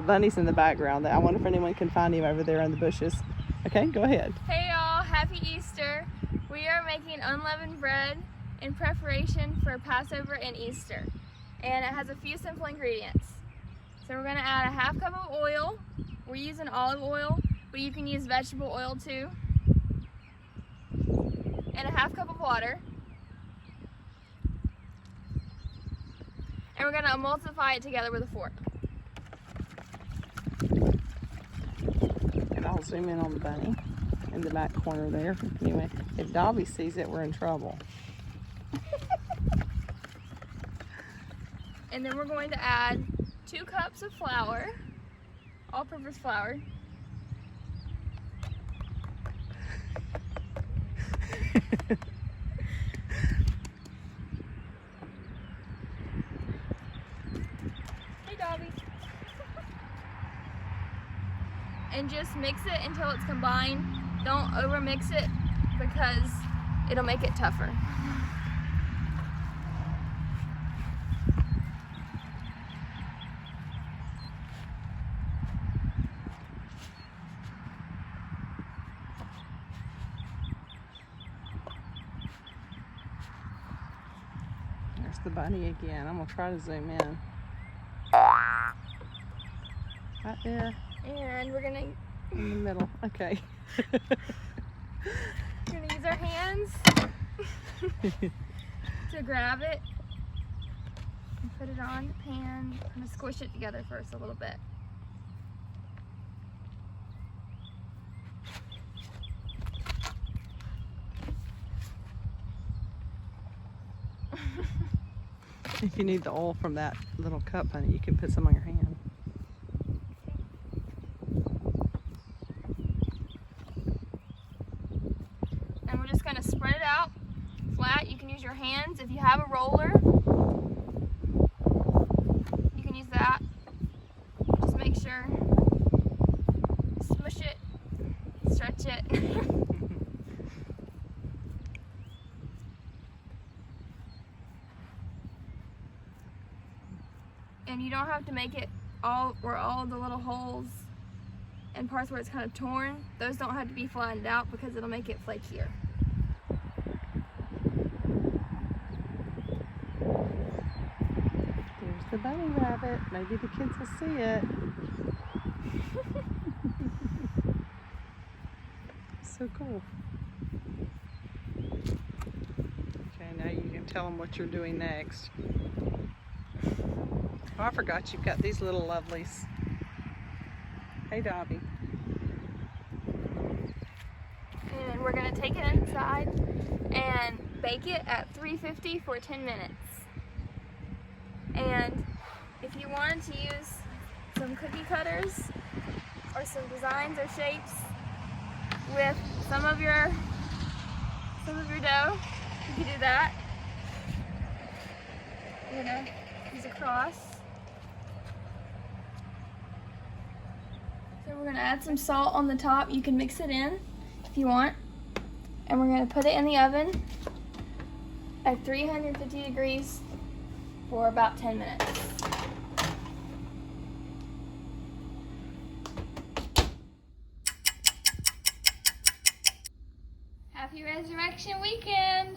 The bunny's in the background. I wonder if anyone can find him over there in the bushes. Okay, go ahead. Hey y'all, happy Easter. We are making unleavened bread in preparation for Passover and Easter. And it has a few simple ingredients. So we're gonna add a half cup of oil. We're using olive oil, but you can use vegetable oil too. And a half cup of water. And we're gonna emulsify it together with a fork. And I'll zoom in on the bunny in the back corner there. Anyway, if Dobby sees it, we're in trouble. And then we're going to add 2 cups of flour, all-purpose flour. Hey, Dobby. And just mix it until it's combined. Don't over mix it because it'll make it tougher. There's the bunny again. I'm gonna try to zoom in. Right there. And we're gonna in the middle. Okay. We're gonna use our hands to grab it and put it on the pan. I'm gonna squish it together first a little bit. If you need the oil from that little cup, honey, you can put some on your hand. And we're just gonna spread it out flat. You can use your hands. If you have a roller, you can use that. Just make sure, smush it, stretch it. And you don't have to make it all the little holes and parts where it's kind of torn, those don't have to be flattened out because it'll make it flakier. There's the bunny rabbit. Maybe the kids will see it. So cool. Okay, now you can tell them what you're doing next. Oh, I forgot you've got these little lovelies. Hey, Dobby. And we're gonna take it inside and bake it at 350 for 10 minutes. And if you wanted to use some cookie cutters or some designs or shapes with some of your dough, you can do that. You're gonna use a cross. So we're gonna add some salt on the top. You can mix it in if you want. And we're gonna put it in the oven at 350 degrees for about 10 minutes. Happy Resurrection Weekend!